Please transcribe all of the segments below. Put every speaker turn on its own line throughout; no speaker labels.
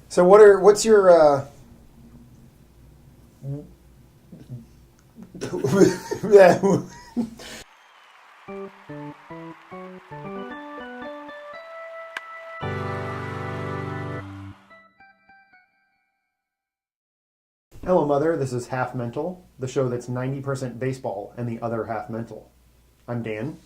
So what's your Hello, Mother. This is Half Mental, the show that's 90% baseball and the other half mental. I'm Dan.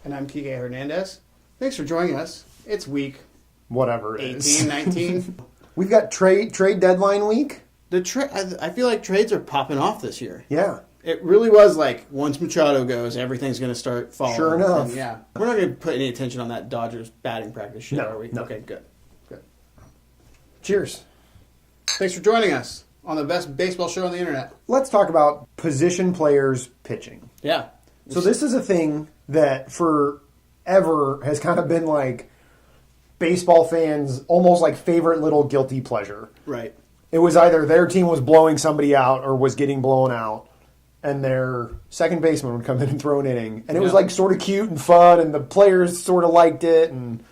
And I'm Kike Hernandez. Thanks for joining us. It's week
Whatever it
18,
is.
19.
We've got trade deadline week.
I feel like trades are popping off this year.
Yeah.
It really was like, once Machado goes, everything's going to start falling.
Sure enough.
And yeah. We're not going to put any attention on that Dodgers batting practice shit,
No,
are we?
no.
Okay, good.
Cheers.
Thanks for joining us on the best baseball show on the internet.
Let's talk about position players pitching.
Yeah.
So this is a thing that forever has kind of been like baseball fans' almost like favorite little guilty pleasure.
Right.
It was either their team was blowing somebody out or was getting blown out, and their second baseman would come in and throw an inning. And it was like sort of cute and fun, and the players sort of liked it. And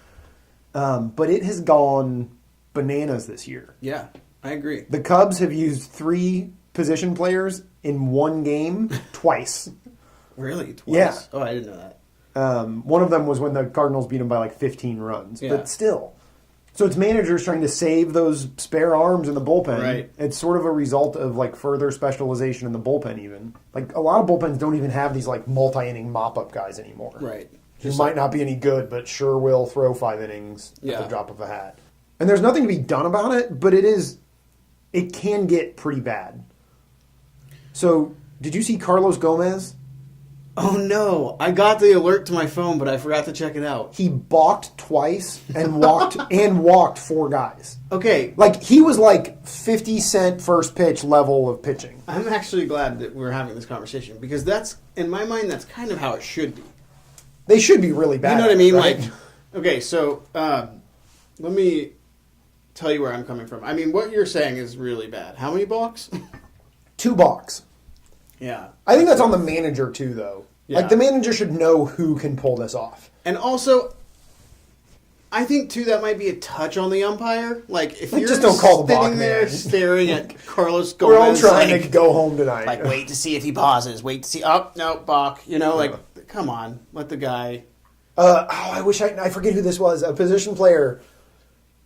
but it has gone bananas this year.
Yeah, I agree.
The Cubs have used 3 position players in one game twice.
Really? Twice?
Yeah.
Oh, I didn't know that.
One of them was when the Cardinals beat them by like 15 runs.
Yeah.
But still. So it's managers trying to save those spare arms in the bullpen.
Right.
It's sort of a result of like further specialization in the bullpen even. Like a lot of bullpens don't even have these like multi-inning mop-up guys anymore.
Right.
Who might not be any good, but sure will throw 5 innings at
Yeah.
the drop of a hat. And there's nothing to be done about it, but it can get pretty bad. So did you see Carlos Gomez?
Oh, no. I got the alert to my phone, but I forgot to check it out.
He balked twice and walked 4 guys.
Okay.
Like he was like 50-cent first pitch level of pitching.
I'm actually glad that we're having this conversation because that's, in my mind, that's kind of how it should be.
They should be really bad.
You know what I mean?
Right?
Like, okay, so let me tell you where I'm coming from. I mean, what you're saying is really bad. How many balks?
2 balks.
Yeah.
I think that's on the manager too, though.
Yeah.
Like the manager should know who can pull this off.
And also, I think too that might be a touch on the umpire. Like if you're
just don't call the balk,
sitting there
man.
staring at Carlos Gomez,
We're all trying
like,
to go home tonight.
like wait to see if he pauses. Wait to see. Oh no, balk. You know, like come on, let the guy.
I wish I forget who this was. A position player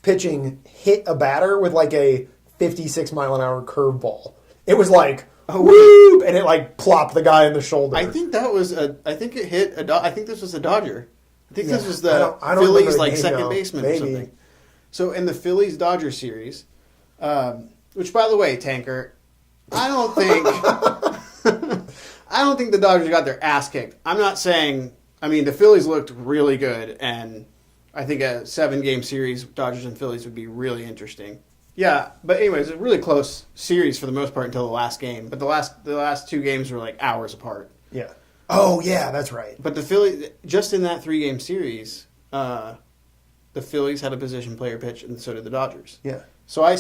pitching hit a batter with like a 56-mile-an-hour curveball. It was like, whoop, and it like plopped the guy in the shoulder.
I think that was I think it hit I think this was a Dodger. I think this was
I
the
don't
Phillies
remember the
like
game
second
now.
baseman
Maybe.
or something. So in the Phillies Dodger series, which by the way, Tanker, I don't think the Dodgers got their ass kicked. I'm not saying. I mean, the Phillies looked really good, and I think a 7-game series, Dodgers and Phillies, would be really interesting. Yeah, but anyways, a really close series for the most part until the last game. But the last 2 games were like hours apart.
Yeah. Oh, yeah, that's right.
But the Phillies, just in that 3-game series, the Phillies had a position player pitch, and so did the Dodgers.
Yeah.
So I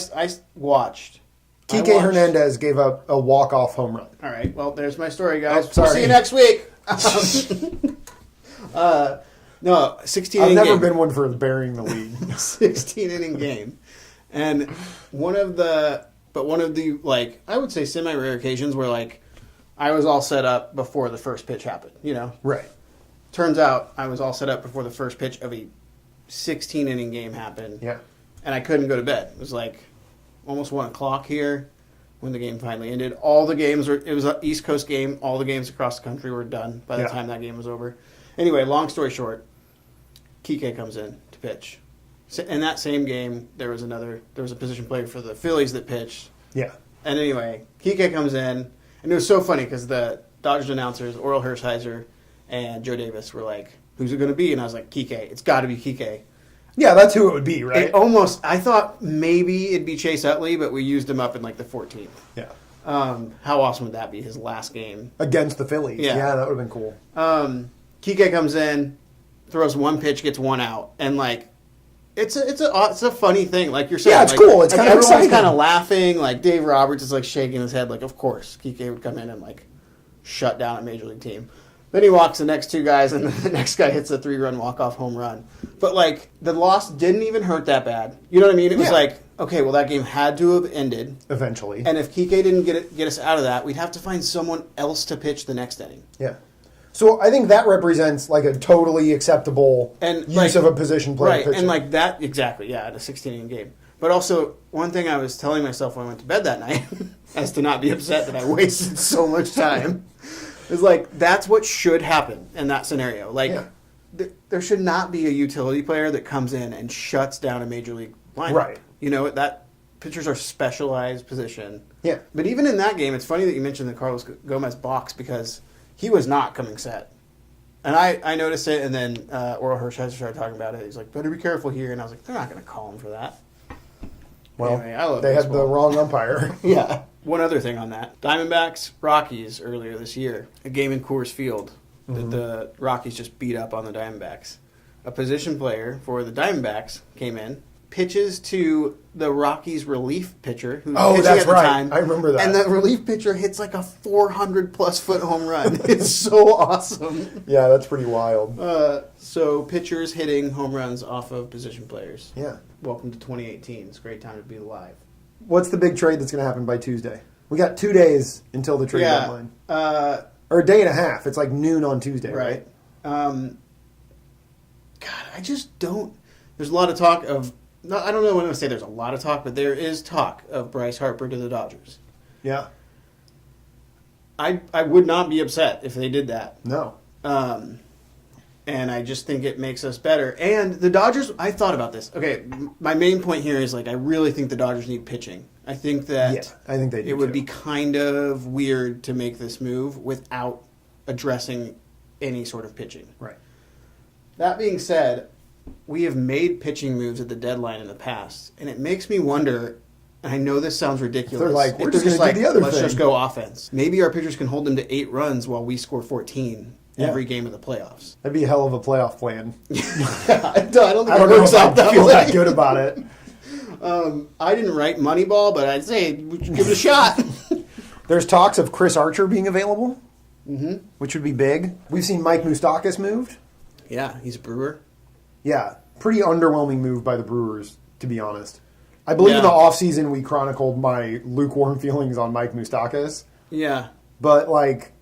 watched.
Kike Hernandez gave up a walk-off home run.
All right, well, there's my story, guys.
Oh, sorry.
See you next week. No, 16
I've
inning
never
game.
been one for burying the lead.
16-inning game. And one of the like, I would say semi-rare occasions where like I was all set up before the first pitch happened, you know?
Right.
Turns out I was all set up before the first pitch of a 16-inning game happened.
Yeah.
And I couldn't go to bed. It was like almost 1 o'clock here when the game finally ended. All the games it was an East Coast game. All the games across the country were done by the time that game was over. Anyway, long story short, Kike comes in to pitch. So in that same game, there was a position player for the Phillies that pitched.
Yeah.
And anyway, Kike comes in, and it was so funny because the Dodgers announcers, Orel Hershiser and Joe Davis, were like, "Who's it going to be?" And I was like, "Kike. It's got to be Kike."
Yeah, that's who it would be, right?
I thought maybe it'd be Chase Utley, but we used him up in like the 14th.
Yeah.
How awesome would that be? His last game
Against the Phillies.
Yeah.
Yeah, that would have been cool.
Kike comes in, throws 1 pitch, gets 1 out, and like it's a funny thing. Like you're saying,
Yeah, it's
like,
cool. It's
like
kind of
everyone's
exciting.
kind of laughing. Like Dave Roberts is like shaking his head. Like of course Kike would come in and like shut down a major league team. Then he walks the next 2 guys, and the next guy hits a 3-run walk-off home run. But like the loss didn't even hurt that bad. You know what I mean? It was
Yeah.
like okay, well, that game had to have ended.
Eventually.
And if Kike didn't get us out of that, we'd have to find someone else to pitch the next inning.
Yeah. So I think that represents like a totally acceptable use of a position player
right,
pitching.
and like that, exactly, yeah, at a 16-inning game. But also, one thing I was telling myself when I went to bed that night, as to not be upset that I wasted so much time, is like, that's what should happen in that scenario. Like, there should not be a utility player that comes in and shuts down a major league lineup.
Right.
You know, that pitchers are specialized position.
Yeah.
But even in that game, it's funny that you mentioned the Carlos Gomez box because he was not coming set. And I noticed it, and then Oral Hershiser started talking about it. He's like, better be careful here. And I was like, they're not going to call him for that.
Well,
anyway, I love
they
baseball.
had the wrong umpire.
Yeah. One other thing on that. Diamondbacks, Rockies earlier this year. A game in Coors Field that the Rockies just beat up on the Diamondbacks. A position player for the Diamondbacks came in, pitches to the Rockies relief pitcher who's pitching
that's
at the
right.
time.
I remember that.
And the relief pitcher hits like a 400-plus foot home run. It's so awesome.
Yeah, that's pretty wild.
So pitchers hitting home runs off of position players.
Yeah.
Welcome to 2018. It's a great time to be alive.
What's the big trade that's going to happen by Tuesday? We got 2 days until the trade deadline. Or a day and a half. It's like noon on Tuesday, right?
God, I just don't... There's a lot of talk of... No, I don't know when I say there's a lot of talk, but there is talk of Bryce Harper to the Dodgers.
Yeah.
I would not be upset if they did that.
No.
And I just think it makes us better. And the Dodgers, I thought about this. Okay, my main point here is like I really think the Dodgers need pitching. I think that
I think they do
it would
too.
be kind of weird to make this move without addressing any sort of pitching.
Right.
That being said, we have made pitching moves at the deadline in the past, and it makes me wonder. And I know this sounds ridiculous.
They're like, we're
If
just going to do the other
let's
thing.
just go offense. Maybe our pitchers can hold them to 8 runs while we score 14 every game of the playoffs.
That'd be a hell of a playoff plan.
I don't think
I don't
it
know
works
if
out
I
that
feel
way.
that good about it.
I didn't write Moneyball, but I'd say we should give it a shot.
There's talks of Chris Archer being available, which would be big. We've seen Mike Moustakas moved.
Yeah, he's a Brewer.
Yeah, pretty underwhelming move by the Brewers, to be honest. I believe in the offseason we chronicled my lukewarm feelings on Mike Moustakas.
Yeah.
But, like,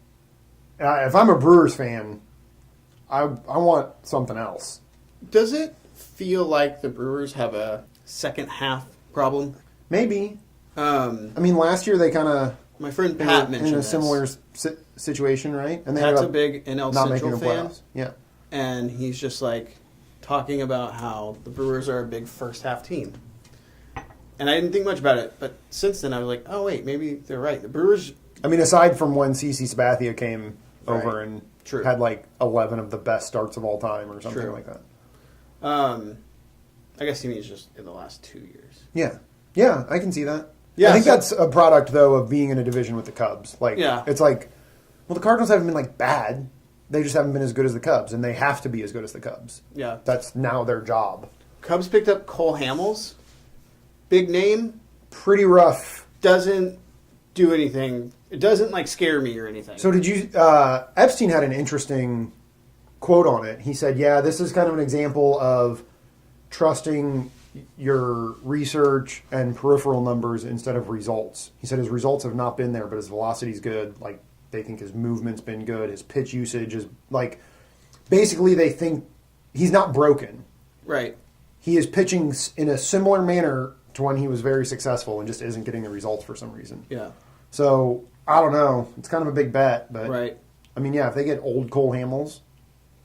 if I'm a Brewers fan, I want something else.
Does it feel like the Brewers have a second half problem?
Maybe.
I
mean, last year they kind of...
My friend Pat mentioned
in a
this.
similar situation, right? And they
Pat's
ended
a
up
big NL
not making
Central
the
fan.
playoffs. Yeah.
And he's just like talking about how the Brewers are a big first half team. And I didn't think much about it, but since then I was like, oh wait, maybe they're right. The Brewers...
I mean, aside from when CeCe Sabathia came over and
True.
had like 11 of the best starts of all time or something
True.
like that.
I guess he means just in the last 2 years.
Yeah. Yeah, I can see that.
Yeah,
I think
so-
that's a product, though, of being in a division with the Cubs. Like,
Yeah.
it's like, well, the Cardinals haven't been, like, bad. They just haven't been as good as the Cubs, and they have to be as good as the Cubs.
Yeah.
That's now their job.
Cubs picked up Cole Hamels. Big name.
Pretty rough.
Doesn't do anything. It doesn't, like, scare me or anything.
So did you... Epstein had an interesting quote on it. He said, yeah, this is kind of an example of trusting your research and peripheral numbers instead of results. He said his results have not been there, but his velocity's good. Like, they think his movement's been good. His pitch usage is, like... Basically, they think he's not broken.
Right.
He is pitching in a similar manner to when he was very successful and just isn't getting the results for some reason.
Yeah.
So, I don't know. It's kind of a big bet, but...
Right.
I mean, yeah, if they get old Cole Hamels,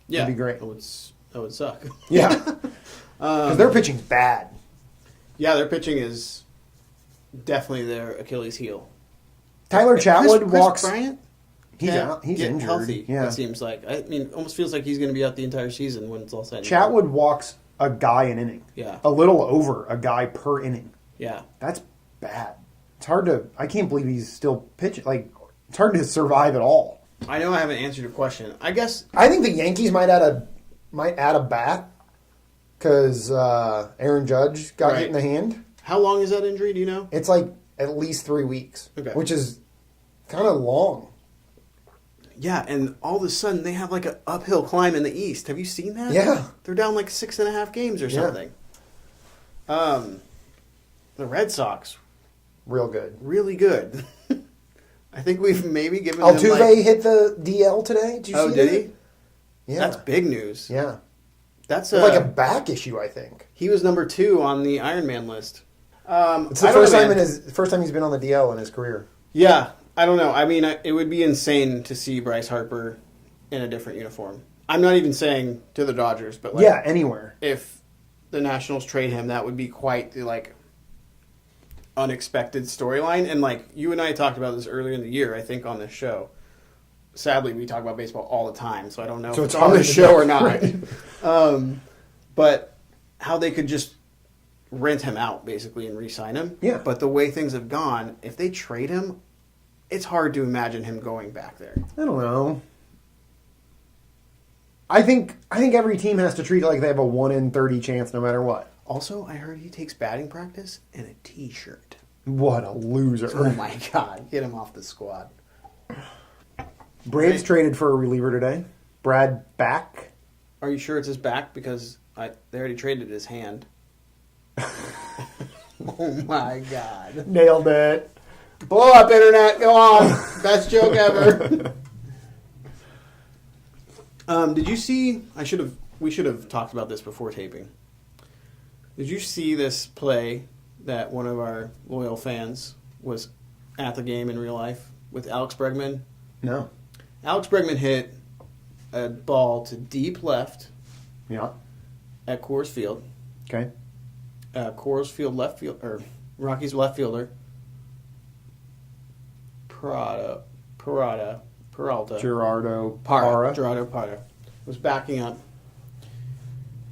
Yeah.
that'd be great.
That would suck.
Yeah. Because their pitching's bad.
Yeah, their pitching is definitely their Achilles heel.
Tyler Chatwood
Chris
walks...
Bryant?
He's
can't
out. He's
get
injured.
healthy,
Yeah.
it seems like. I mean, almost feels like he's going to be out the entire season when it's all said and done.
Chatwood walks a guy an inning.
Yeah.
A little over a guy per inning.
Yeah.
That's bad. It's hard to... I can't believe he's still pitching. Like, it's hard to survive at all.
I know I haven't answered your question. I guess...
I think the Yankees might add a bat because Aaron Judge got hit in the hand.
How long is that injury? Do you know?
It's like at least 3 weeks, which is kind of long.
Yeah, and all of a sudden they have like an uphill climb in the East. Have you seen that?
Yeah.
They're down like 6.5 games or something. the Red Sox,
Real good.
really good. I think we've maybe given
Altuve
them
hit the DL today. Did you see
did
that?
he?
Yeah.
That's big news.
Yeah.
That's
Like a back issue, I think.
He was number 2 on the Iron Man list.
It's the first time he's been on the DL in his career.
Yeah, I don't know. I mean, it would be insane to see Bryce Harper in a different uniform. I'm not even saying to the Dodgers, but like,
yeah, anywhere.
if the Nationals trade him, that would be quite the like unexpected storyline. And like you and I talked about this earlier in the year, I think on this show. Sadly, we talk about baseball all the time, so I don't know if it's on the show or not. Right. But how they could just rent him out basically and re-sign him.
Yeah.
But the way things have gone, if they trade him, it's hard to imagine him going back there.
I don't know. I think every team has to treat it like they have a 1 in 30 chance no matter what.
Also, I heard he takes batting practice in a T-shirt.
What a loser.
Oh my God. Get him off the squad.
Braves traded for a reliever today. Brad Back.
Are you sure it's his back? Because they already traded his hand. Oh my God.
Nailed it.
Blow up, internet. Go on. Best joke ever. Did you see? We should have talked about this before taping. Did you see this play that one of our loyal fans was at the game in real life with Alex Bregman?
No.
Alex Bregman hit a ball to deep left.
Yeah.
At Coors Field.
Okay.
Coors Field left field or Rockies left fielder. Peralta.
Gerardo Parra.
Gerardo Parra was backing up.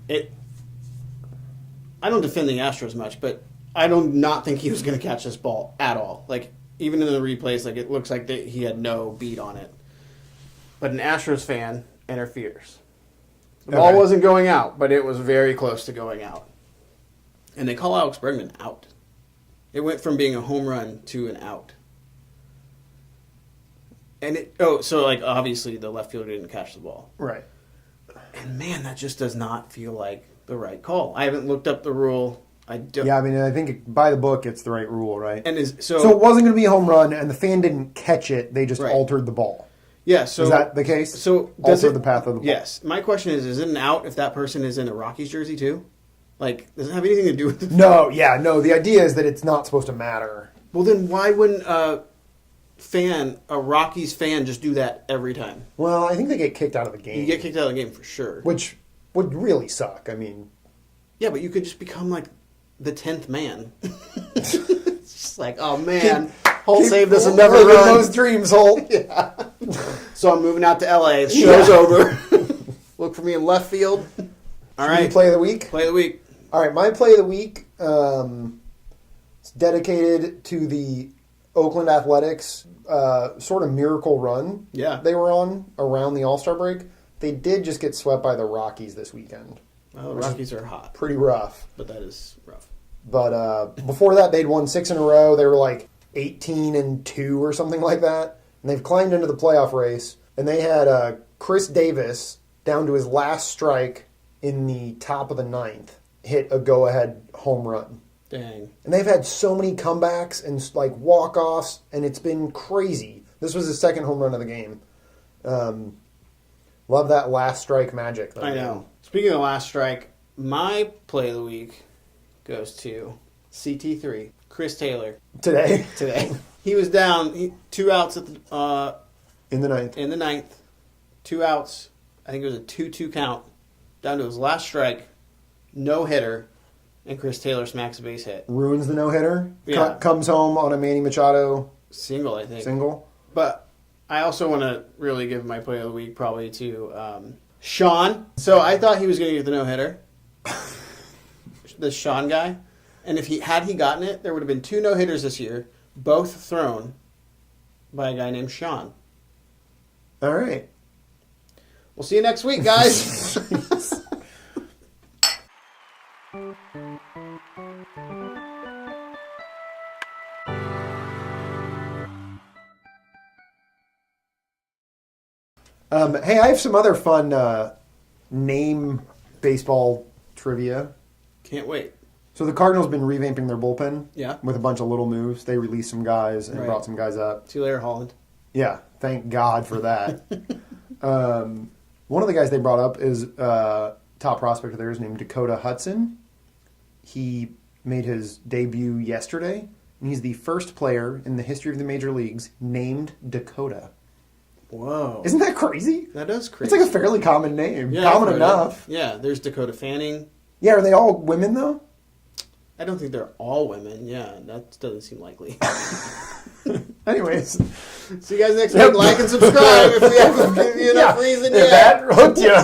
I don't defend the Astros much, but I don't not think he was going to catch this ball at all. Like even in the replays, like it looks like he had no beat on it. But an Astros fan interferes. The ball wasn't going out, but it was very close to going out. And they call Alex Bregman out. It went from being a home run to an out. And so like obviously the left fielder didn't catch the ball.
Right.
And man, that just does not feel like the right call. I haven't looked up the rule.
Yeah, I mean, I think by the book, it's the right rule, right?
And
so it wasn't going to be a home run, and the fan didn't catch it. They just altered the ball.
Yeah. So
is that the case?
So
alter the path of the ball.
Yes. My question is it an out if that person is in a Rockies jersey too? Like, does it have anything to do with the...
No. The idea is that it's not supposed to matter.
Well, then why wouldn't a Rockies fan, just do that every time?
Well, I think they get kicked out of the game.
You get kicked out of the game for sure.
Which would really suck. I mean...
Yeah, but you could just become like the 10th man. It's just like, oh man, Holt saved us another run.
Those dreams, Holt.
Yeah. So I'm moving out to LA. The show's over. Look for me in left field. All right.
Play of the week?
Play of the week.
All right, my play of the week is dedicated to the Oakland Athletics sort of miracle run they were on around the All-Star break. They did just get swept by the Rockies this weekend.
Well, the Rockies are hot.
Pretty rough.
But that is rough.
But before that, they'd won 6 in a row. They were like 18-2 or something like that. And they've climbed into the playoff race. And they had Chris Davis down to his last strike in the top of the 9th hit a go-ahead home run.
Dang.
And they've had so many comebacks and like walk-offs, and it's been crazy. This was his second home run of the game. Love that last strike magic.
I know. Speaking of last strike, my play of the week goes to CT3, Chris Taylor.
Today.
He was down 2 outs at the
in the 9th.
In the 9th. 2 outs. I think it was a 2-2 count. Down to his last strike. No hitter. And Chris Taylor smacks a base hit.
Ruins the no-hitter.
Yeah.
Comes home on a Manny Machado
single, I think.
Single.
But I also want to really give my play of the week probably to Sean. So I thought he was going to get the no-hitter. The Sean guy. And if he gotten it, there would have been 2 no-hitters this year, both thrown by a guy named Sean.
All right.
We'll see you next week, guys.
Hey, I have some other fun name baseball trivia.
Can't wait.
So the Cardinals been revamping their bullpen.
Yeah.
With a bunch of little moves. They released some guys and brought some guys up.
See you later, Holland.
Yeah, thank God for that. One of the guys they brought up is top prospect of theirs named Dakota Hudson. He made his debut yesterday, and he's the first player in the history of the major leagues named Dakota.
Whoa.
Isn't that crazy?
That is crazy.
It's like a fairly common name.
Yeah,
Common enough.
Yeah, there's Dakota Fanning.
Yeah, are they all women, though?
I don't think they're all women. Yeah, that doesn't seem likely.
Anyways.
See you guys next week. Like and subscribe if we haven't given you enough reason
if
yet.
that hooked you.